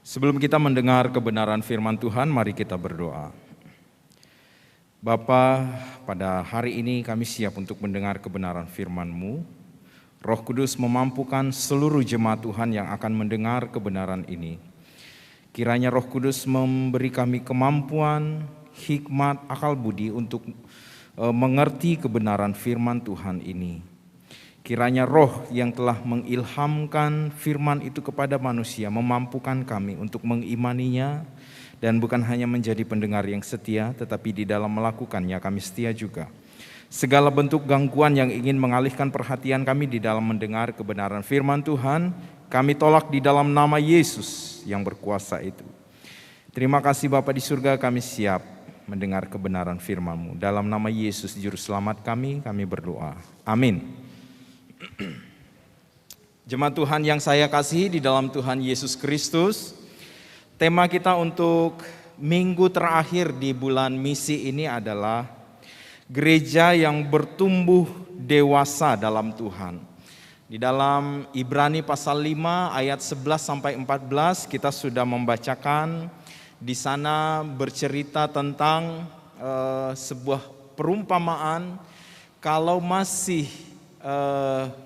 Sebelum kita mendengar kebenaran firman Tuhan, mari kita berdoa. Bapa, pada hari ini kami siap untuk mendengar kebenaran firman-Mu. Roh Kudus memampukan seluruh jemaat Tuhan yang akan mendengar kebenaran ini. Kiranya Roh Kudus memberi kami kemampuan, hikmat, akal budi untuk mengerti kebenaran firman Tuhan ini. Kiranya roh yang telah mengilhamkan firman itu kepada manusia memampukan kami untuk mengimaninya dan bukan hanya menjadi pendengar yang setia, tetapi di dalam melakukannya kami setia juga. Segala bentuk gangguan yang ingin mengalihkan perhatian kami di dalam mendengar kebenaran firman Tuhan, kami tolak di dalam nama Yesus yang berkuasa itu. Terima kasih Bapa di surga, kami siap mendengar kebenaran firman-Mu. Dalam nama Yesus Juru Selamat kami berdoa. Amin. Jemaat Tuhan yang saya kasihi di dalam Tuhan Yesus Kristus, tema kita untuk minggu terakhir di bulan misi ini adalah gereja yang bertumbuh dewasa dalam Tuhan. Di dalam Ibrani pasal 5 ayat 11 sampai 14 kita sudah membacakan, di sana bercerita tentang sebuah perumpamaan kalau masih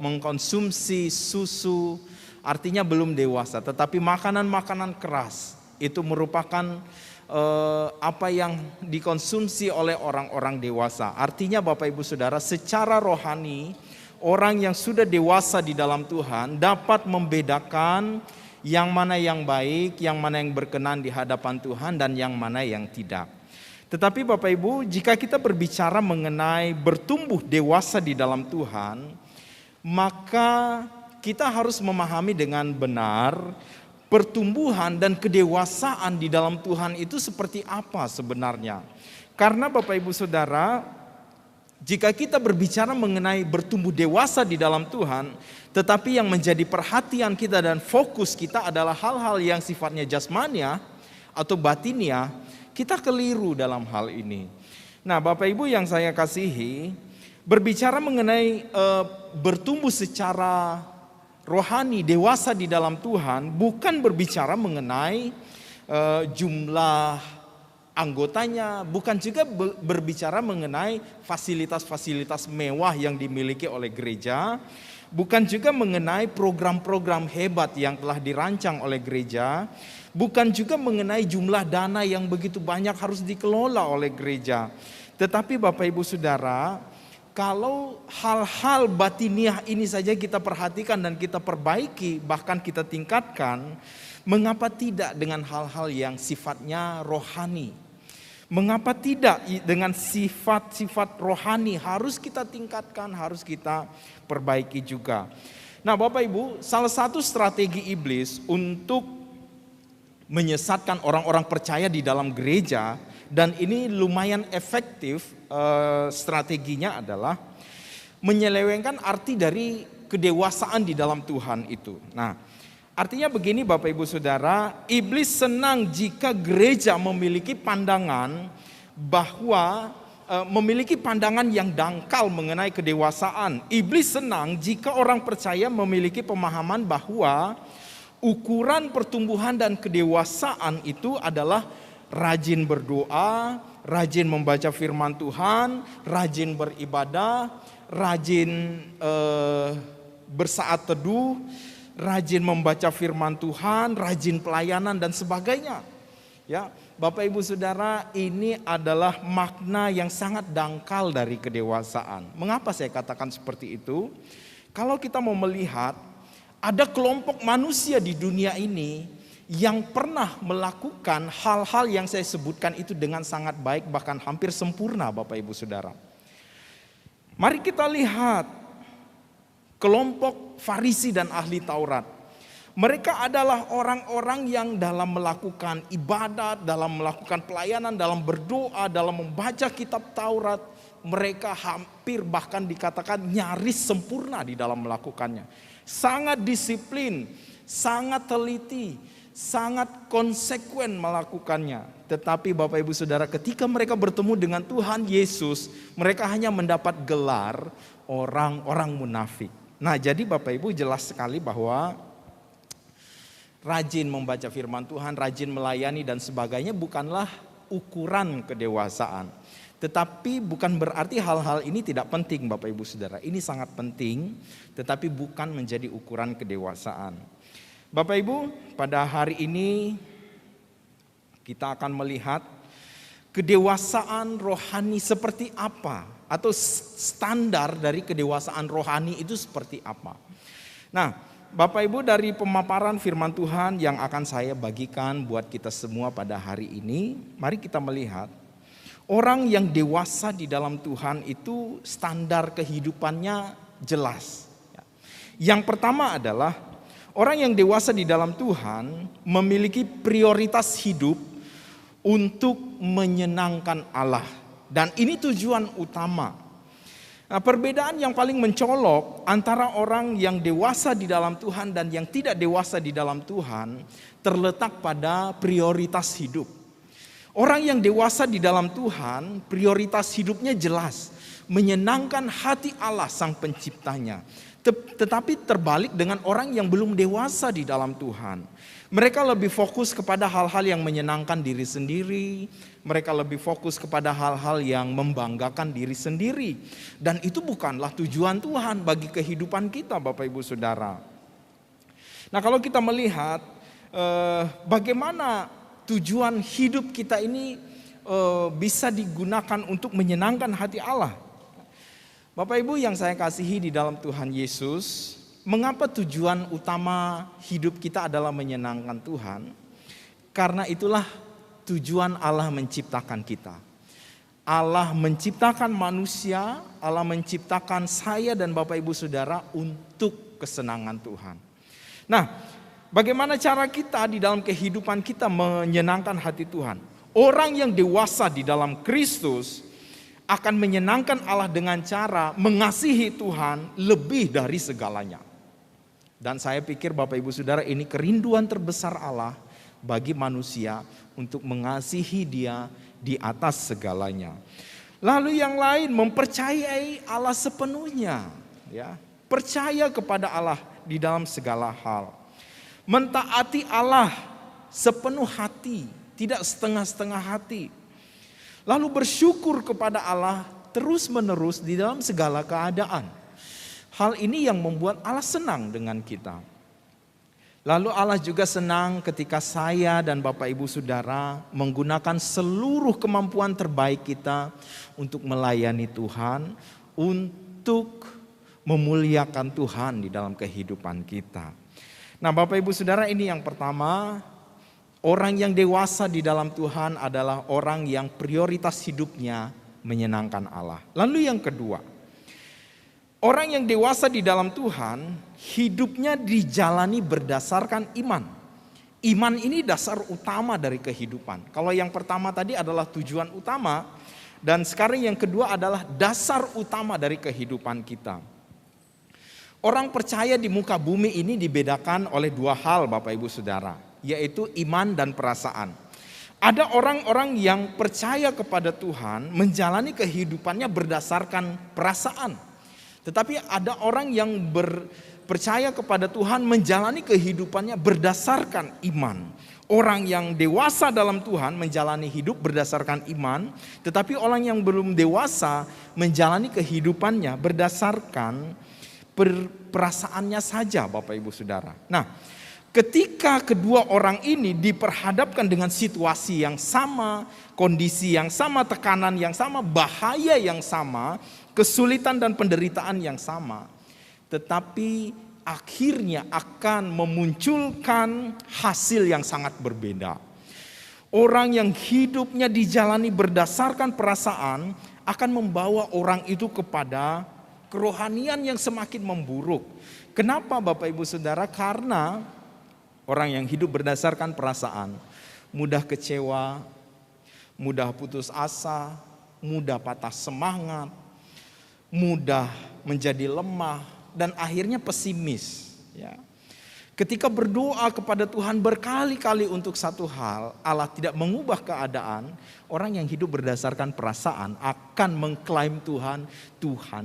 mengkonsumsi susu, artinya belum dewasa, tetapi makanan-makanan keras itu merupakan apa yang dikonsumsi oleh orang-orang dewasa. Artinya Bapak Ibu Saudara, secara rohani orang yang sudah dewasa di dalam Tuhan dapat membedakan yang mana yang baik, yang mana yang berkenan di hadapan Tuhan dan yang mana yang tidak. Tetapi Bapak Ibu, jika kita berbicara mengenai bertumbuh dewasa di dalam Tuhan, maka kita harus memahami dengan benar pertumbuhan dan kedewasaan di dalam Tuhan itu seperti apa sebenarnya. Karena Bapak Ibu Saudara, jika kita berbicara mengenai bertumbuh dewasa di dalam Tuhan, tetapi yang menjadi perhatian kita dan fokus kita adalah hal-hal yang sifatnya jasmania atau batinia, kita keliru dalam hal ini. Nah, Bapak Ibu yang saya kasihi, berbicara mengenai bertumbuh secara rohani, dewasa di dalam Tuhan, bukan berbicara mengenai jumlah anggotanya, bukan juga berbicara mengenai fasilitas-fasilitas mewah yang dimiliki oleh gereja, bukan juga mengenai program-program hebat yang telah dirancang oleh gereja, bukan juga mengenai jumlah dana yang begitu banyak harus dikelola oleh gereja. Tetapi Bapak Ibu Saudara, kalau hal-hal batiniah ini saja kita perhatikan dan kita perbaiki, bahkan kita tingkatkan, mengapa tidak dengan hal-hal yang sifatnya rohani? Mengapa tidak dengan sifat-sifat rohani harus kita tingkatkan, harus kita perbaiki juga. Nah Bapak Ibu, salah satu strategi iblis untuk menyesatkan orang-orang percaya di dalam gereja, dan ini lumayan efektif, strateginya adalah menyelewengkan arti dari kedewasaan di dalam Tuhan itu. Nah, artinya begini Bapak Ibu Saudara, iblis senang jika gereja memiliki pandangan bahwa memiliki pandangan yang dangkal mengenai kedewasaan. Iblis senang jika orang percaya memiliki pemahaman bahwa ukuran pertumbuhan dan kedewasaan itu adalah rajin berdoa, rajin membaca firman Tuhan, rajin beribadah, rajin bersaat teduh, rajin membaca firman Tuhan, rajin pelayanan dan sebagainya. Ya, Bapak Ibu Saudara, ini adalah makna yang sangat dangkal dari kedewasaan. Mengapa saya katakan seperti itu? Kalau kita mau melihat, ada kelompok manusia di dunia ini yang pernah melakukan hal-hal yang saya sebutkan itu dengan sangat baik, bahkan hampir sempurna Bapak Ibu Saudara. Mari kita lihat kelompok Farisi dan ahli Taurat. Mereka adalah orang-orang yang dalam melakukan ibadat, dalam melakukan pelayanan, dalam berdoa, dalam membaca kitab Taurat, mereka hampir bahkan dikatakan nyaris sempurna di dalam melakukannya. Sangat disiplin, sangat teliti, sangat konsekuen melakukannya. Tetapi Bapak Ibu Saudara, ketika mereka bertemu dengan Tuhan Yesus, mereka hanya mendapat gelar orang-orang munafik. Nah, jadi Bapak Ibu jelas sekali bahwa rajin membaca firman Tuhan, rajin melayani dan sebagainya bukanlah ukuran kedewasaan. Tetapi bukan berarti hal-hal ini tidak penting Bapak Ibu Saudara. Ini sangat penting, tetapi bukan menjadi ukuran kedewasaan. Bapak Ibu, pada hari ini kita akan melihat kedewasaan rohani seperti apa, atau standar dari kedewasaan rohani itu seperti apa. Nah, Bapak Ibu, dari pemaparan firman Tuhan yang akan saya bagikan buat kita semua pada hari ini, mari kita melihat orang yang dewasa di dalam Tuhan itu standar kehidupannya jelas. Yang pertama adalah orang yang dewasa di dalam Tuhan memiliki prioritas hidup untuk menyenangkan Allah. Dan ini tujuan utama. Nah, perbedaan yang paling mencolok antara orang yang dewasa di dalam Tuhan dan yang tidak dewasa di dalam Tuhan terletak pada prioritas hidup. Orang yang dewasa di dalam Tuhan, prioritas hidupnya jelas, menyenangkan hati Allah Sang Penciptanya. Tetapi terbalik dengan orang yang belum dewasa di dalam Tuhan. Mereka lebih fokus kepada hal-hal yang menyenangkan diri sendiri. Mereka lebih fokus kepada hal-hal yang membanggakan diri sendiri. Dan itu bukanlah tujuan Tuhan bagi kehidupan kita, Bapak Ibu Saudara. Nah, kalau kita melihat bagaimana tujuan hidup kita ini bisa digunakan untuk menyenangkan hati Allah. Bapak Ibu yang saya kasihi di dalam Tuhan Yesus, mengapa tujuan utama hidup kita adalah menyenangkan Tuhan? Karena itulah tujuan Allah menciptakan kita. Allah menciptakan manusia, Allah menciptakan saya dan Bapak Ibu Saudara untuk kesenangan Tuhan. Nah, bagaimana cara kita di dalam kehidupan kita menyenangkan hati Tuhan? Orang yang dewasa di dalam Kristus akan menyenangkan Allah dengan cara mengasihi Tuhan lebih dari segalanya. Dan saya pikir Bapak Ibu Saudara, ini kerinduan terbesar Allah bagi manusia untuk mengasihi Dia di atas segalanya. Lalu yang lain, mempercayai Allah sepenuhnya, ya. Percaya kepada Allah di dalam segala hal. Mentaati Allah sepenuh hati, tidak setengah-setengah hati. Lalu bersyukur kepada Allah terus-menerus di dalam segala keadaan. Hal ini yang membuat Allah senang dengan kita. Lalu Allah juga senang ketika saya dan Bapak Ibu Saudara menggunakan seluruh kemampuan terbaik kita untuk melayani Tuhan, untuk memuliakan Tuhan di dalam kehidupan kita. Nah, Bapak Ibu Saudara, ini yang pertama. Orang yang dewasa di dalam Tuhan adalah orang yang prioritas hidupnya menyenangkan Allah. Lalu yang kedua, orang yang dewasa di dalam Tuhan hidupnya dijalani berdasarkan iman. Iman ini dasar utama dari kehidupan. Kalau yang pertama tadi adalah tujuan utama, dan sekarang yang kedua adalah dasar utama dari kehidupan kita. Orang percaya di muka bumi ini dibedakan oleh dua hal, Bapak Ibu Saudara, yaitu iman dan perasaan. Ada orang-orang yang percaya kepada Tuhan menjalani kehidupannya berdasarkan perasaan. Tetapi ada orang yang percaya kepada Tuhan menjalani kehidupannya berdasarkan iman. Orang yang dewasa dalam Tuhan menjalani hidup berdasarkan iman, tetapi orang yang belum dewasa menjalani kehidupannya berdasarkan perasaannya saja, Bapak Ibu Saudara. Nah, ketika kedua orang ini diperhadapkan dengan situasi yang sama, kondisi yang sama, tekanan yang sama, bahaya yang sama, kesulitan dan penderitaan yang sama, tetapi akhirnya akan memunculkan hasil yang sangat berbeda. Orang yang hidupnya dijalani berdasarkan perasaan akan membawa orang itu kepada kerohanian yang semakin memburuk. Kenapa, Bapak Ibu Saudara? Karena orang yang hidup berdasarkan perasaan mudah kecewa, mudah putus asa, mudah patah semangat, mudah menjadi lemah, dan akhirnya pesimis. Ya. Ketika berdoa kepada Tuhan berkali-kali untuk satu hal, Allah tidak mengubah keadaan. Orang yang hidup berdasarkan perasaan akan mengklaim Tuhan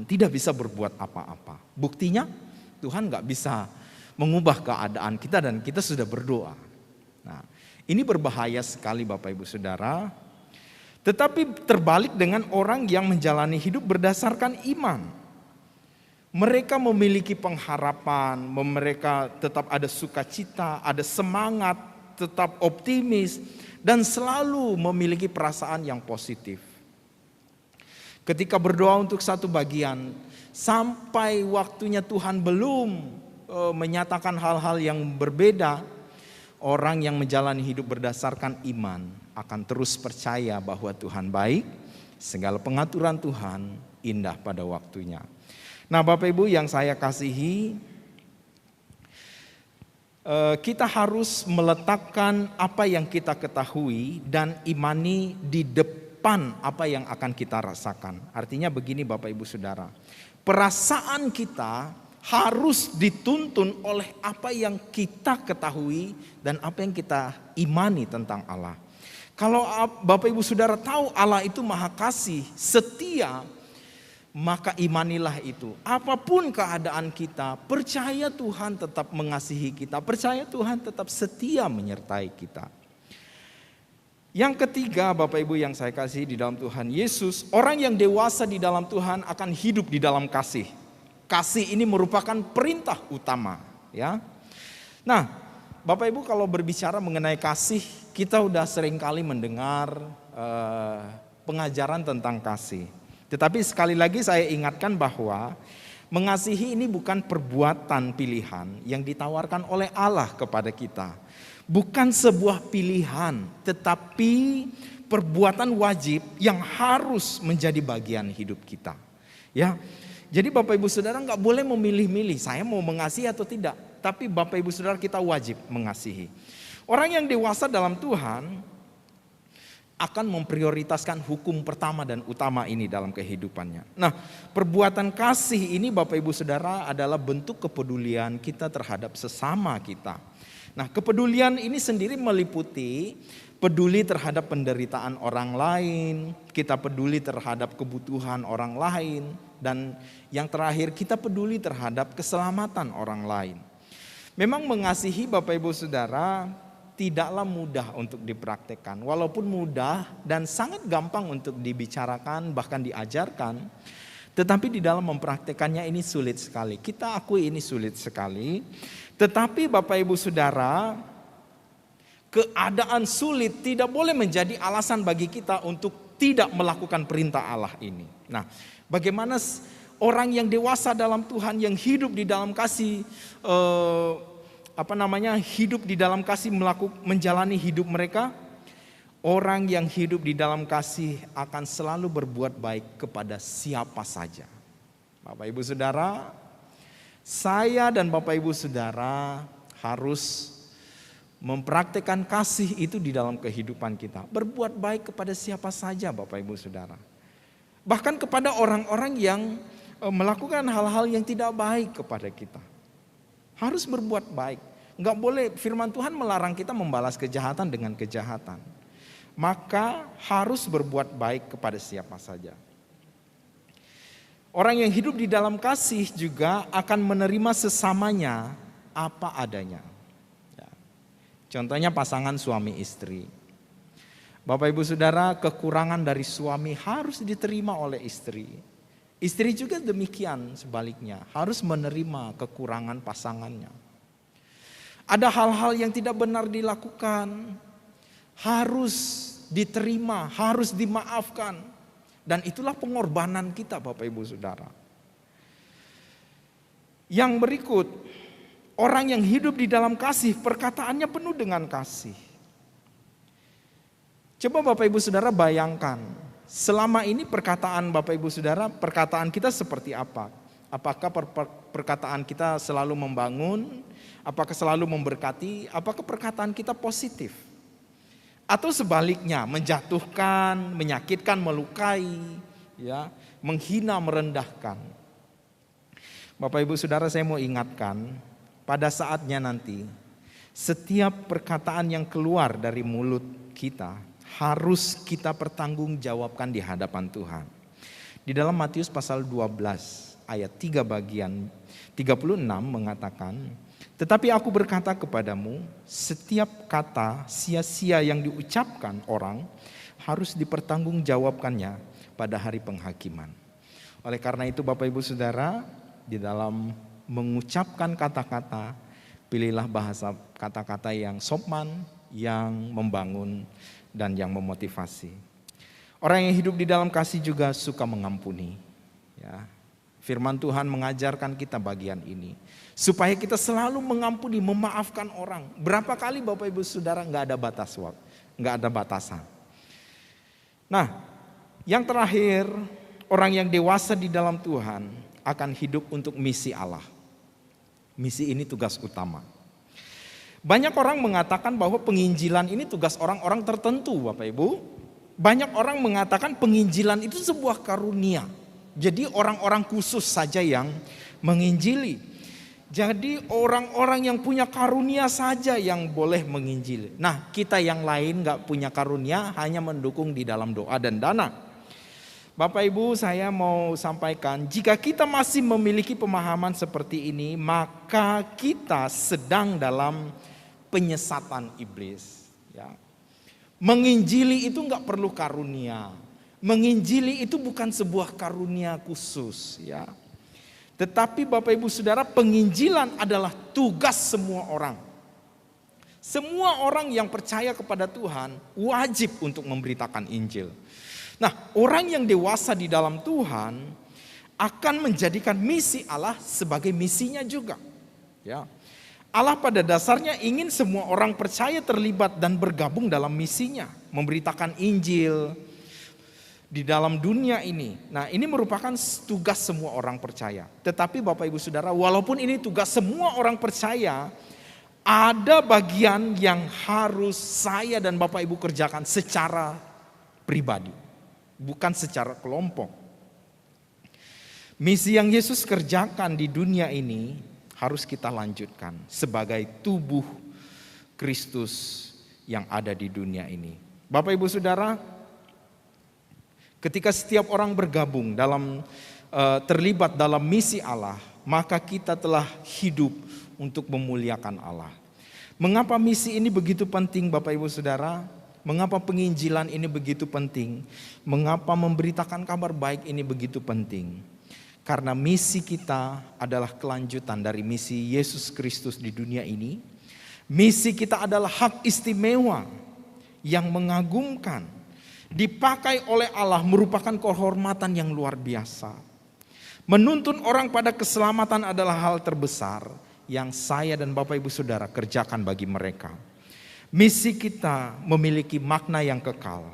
tidak bisa berbuat apa-apa. Buktinya Tuhan gak bisa mengubah keadaan kita dan kita sudah berdoa. Nah, ini berbahaya sekali Bapak Ibu Saudara. Tetapi terbalik dengan orang yang menjalani hidup berdasarkan iman. Mereka memiliki pengharapan, mereka tetap ada sukacita, ada semangat, tetap optimis, dan selalu memiliki perasaan yang positif. Ketika berdoa untuk satu bagian, sampai waktunya Tuhan belum menyatakan hal-hal yang berbeda, orang yang menjalani hidup berdasarkan iman akan terus percaya bahwa Tuhan baik, segala pengaturan Tuhan indah pada waktunya. Nah Bapak Ibu yang saya kasihi, kita harus meletakkan apa yang kita ketahui dan imani di depan apa yang akan kita rasakan. Artinya begini Bapak Ibu Saudara, perasaan kita harus dituntun oleh apa yang kita ketahui dan apa yang kita imani tentang Allah. Kalau Bapak Ibu Saudara tahu Allah itu maha kasih, setia, maka imanilah itu. Apapun keadaan kita, percaya Tuhan tetap mengasihi kita, percaya Tuhan tetap setia menyertai kita. Yang ketiga Bapak Ibu yang saya kasih di dalam Tuhan Yesus, orang yang dewasa di dalam Tuhan akan hidup di dalam kasih. Kasih ini merupakan perintah utama, ya. Nah, Bapak Ibu kalau berbicara mengenai kasih, kita udah sering kali mendengar pengajaran tentang kasih. Tetapi sekali lagi saya ingatkan bahwa mengasihi ini bukan perbuatan pilihan yang ditawarkan oleh Allah kepada kita. Bukan sebuah pilihan, tetapi perbuatan wajib yang harus menjadi bagian hidup kita. Ya. Jadi Bapak Ibu Saudara nggak boleh memilih-milih, saya mau mengasihi atau tidak. Tapi Bapak Ibu Saudara kita wajib mengasihi. Orang yang dewasa dalam Tuhan akan memprioritaskan hukum pertama dan utama ini dalam kehidupannya. Nah, perbuatan kasih ini Bapak Ibu Saudara adalah bentuk kepedulian kita terhadap sesama kita. Nah, kepedulian ini sendiri meliputi peduli terhadap penderitaan orang lain, kita peduli terhadap kebutuhan orang lain, dan yang terakhir kita peduli terhadap keselamatan orang lain. Memang mengasihi Bapak Ibu Saudara tidaklah mudah untuk dipraktekkan. Walaupun mudah dan sangat gampang untuk dibicarakan bahkan diajarkan, tetapi di dalam mempraktekannya ini sulit sekali. Kita akui ini sulit sekali. Tetapi Bapak Ibu Saudara, keadaan sulit tidak boleh menjadi alasan bagi kita untuk tidak melakukan perintah Allah ini. Nah, bagaimana orang yang dewasa dalam Tuhan yang hidup di dalam kasih, hidup di dalam kasih menjalani hidup mereka? Orang yang hidup di dalam kasih akan selalu berbuat baik kepada siapa saja. Bapak Ibu Saudara, saya dan Bapak Ibu Saudara harus mempraktekkan kasih itu di dalam kehidupan kita. Berbuat baik kepada siapa saja Bapak Ibu Saudara. Bahkan kepada orang-orang yang melakukan hal-hal yang tidak baik kepada kita. Harus berbuat baik. Enggak boleh, firman Tuhan melarang kita membalas kejahatan dengan kejahatan. Maka harus berbuat baik kepada siapa saja. Orang yang hidup di dalam kasih juga akan menerima sesamanya apa adanya. Contohnya pasangan suami istri. Bapak Ibu Saudara, kekurangan dari suami harus diterima oleh istri. Istri juga demikian sebaliknya, harus menerima kekurangan pasangannya. Ada hal-hal yang tidak benar dilakukan, harus diterima, harus dimaafkan. Dan itulah pengorbanan kita Bapak Ibu Saudara. Yang berikut, orang yang hidup di dalam kasih, perkataannya penuh dengan kasih. Coba Bapak Ibu Saudara bayangkan, selama ini perkataan Bapak Ibu Saudara, perkataan kita seperti apa? Apakah perkataan kita selalu membangun? Apakah selalu memberkati? Apakah perkataan kita positif? Atau sebaliknya, menjatuhkan, menyakitkan, melukai, ya, menghina, merendahkan. Bapak Ibu Saudara, saya mau ingatkan, pada saatnya nanti, setiap perkataan yang keluar dari mulut kita harus kita pertanggungjawabkan di hadapan Tuhan. Di dalam Matius pasal 12 ayat 3 bagian 36 mengatakan, Tetapi aku berkata kepadamu, setiap kata sia-sia yang diucapkan orang harus dipertanggungjawabkannya pada hari penghakiman. Oleh karena itu Bapak Ibu Saudara, di dalam mengucapkan kata-kata, pilihlah bahasa kata-kata yang sopan, yang membangun, dan yang memotivasi. Orang yang hidup di dalam kasih juga suka mengampuni. Ya, firman Tuhan mengajarkan kita bagian ini. Supaya kita selalu mengampuni, memaafkan orang. Berapa kali Bapak Ibu Saudara, nggak ada batas waktu, nggak ada batasan. Nah, yang terakhir, orang yang dewasa di dalam Tuhan akan hidup untuk misi Allah. Misi ini tugas utama. Banyak orang mengatakan bahwa penginjilan ini tugas orang-orang tertentu, Bapak Ibu. Banyak orang mengatakan penginjilan itu sebuah karunia. Jadi orang-orang khusus saja yang menginjili. Jadi orang-orang yang punya karunia saja yang boleh menginjili. Nah, kita yang lain gak punya karunia, hanya mendukung di dalam doa dan dana. Bapak Ibu, saya mau sampaikan, jika kita masih memiliki pemahaman seperti ini, maka kita sedang dalam penyesatan iblis. Ya. Menginjili itu gak perlu karunia. Menginjili itu bukan sebuah karunia khusus, ya. Tetapi Bapak Ibu Saudara, penginjilan adalah tugas semua orang. Semua orang yang percaya kepada Tuhan wajib untuk memberitakan Injil. Nah, orang yang dewasa di dalam Tuhan akan menjadikan misi Allah sebagai misinya juga. Ya. Allah pada dasarnya ingin semua orang percaya terlibat dan bergabung dalam misinya, memberitakan Injil di dalam dunia ini. Nah, ini merupakan tugas semua orang percaya. Tetapi Bapak Ibu Saudara, walaupun ini tugas semua orang percaya, ada bagian yang harus saya dan Bapak Ibu kerjakan secara pribadi, bukan secara kelompok. Misi yang Yesus kerjakan di dunia ini harus kita lanjutkan sebagai tubuh Kristus yang ada di dunia ini. Bapak Ibu Saudara, ketika setiap orang bergabung dalam terlibat dalam misi Allah, maka kita telah hidup untuk memuliakan Allah. Mengapa misi ini begitu penting Bapak Ibu Saudara? Mengapa penginjilan ini begitu penting? Mengapa memberitakan kabar baik ini begitu penting? Karena misi kita adalah kelanjutan dari misi Yesus Kristus di dunia ini. Misi kita adalah hak istimewa yang mengagumkan, dipakai oleh Allah, merupakan kehormatan yang luar biasa. Menuntun orang pada keselamatan adalah hal terbesar yang saya dan Bapak Ibu Saudara kerjakan bagi mereka. Misi kita memiliki makna yang kekal.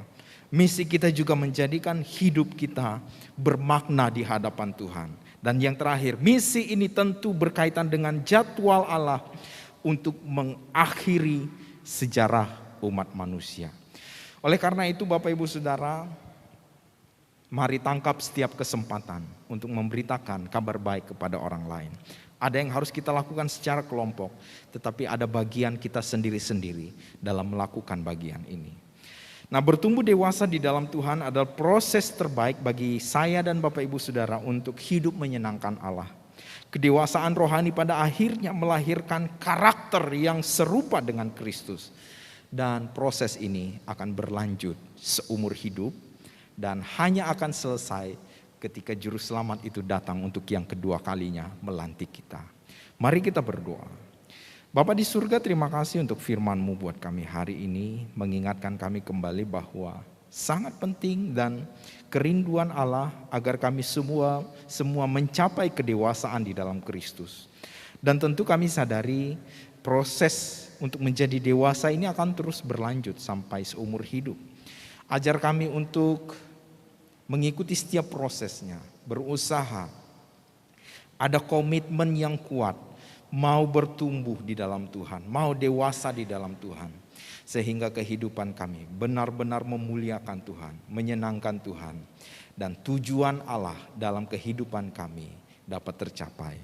Misi kita juga menjadikan hidup kita bermakna di hadapan Tuhan. Dan yang terakhir, misi ini tentu berkaitan dengan jadwal Allah untuk mengakhiri sejarah umat manusia. Oleh karena itu Bapak Ibu Saudara, mari tangkap setiap kesempatan untuk memberitakan kabar baik kepada orang lain. Ada yang harus kita lakukan secara kelompok, tetapi ada bagian kita sendiri-sendiri dalam melakukan bagian ini. Nah, bertumbuh dewasa di dalam Tuhan adalah proses terbaik bagi saya dan Bapak Ibu Saudara untuk hidup menyenangkan Allah. Kedewasaan rohani pada akhirnya melahirkan karakter yang serupa dengan Kristus. Dan proses ini akan berlanjut seumur hidup dan hanya akan selesai ketika Juru Selamat itu datang untuk yang kedua kalinya melantik kita. Mari kita berdoa. Bapa di surga, terima kasih untuk firman-Mu buat kami hari ini, mengingatkan kami kembali bahwa sangat penting dan kerinduan Allah agar kami semua mencapai kedewasaan di dalam Kristus. Dan tentu kami sadari proses untuk menjadi dewasa ini akan terus berlanjut sampai seumur hidup. Ajar kami untuk mengikuti setiap prosesnya, berusaha, ada komitmen yang kuat, mau bertumbuh di dalam Tuhan, mau dewasa di dalam Tuhan. Sehingga kehidupan kami benar-benar memuliakan Tuhan, menyenangkan Tuhan. Dan tujuan Allah dalam kehidupan kami dapat tercapai.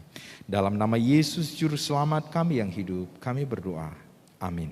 Dalam nama Yesus Juru Selamat kami yang hidup, kami berdoa. Amin.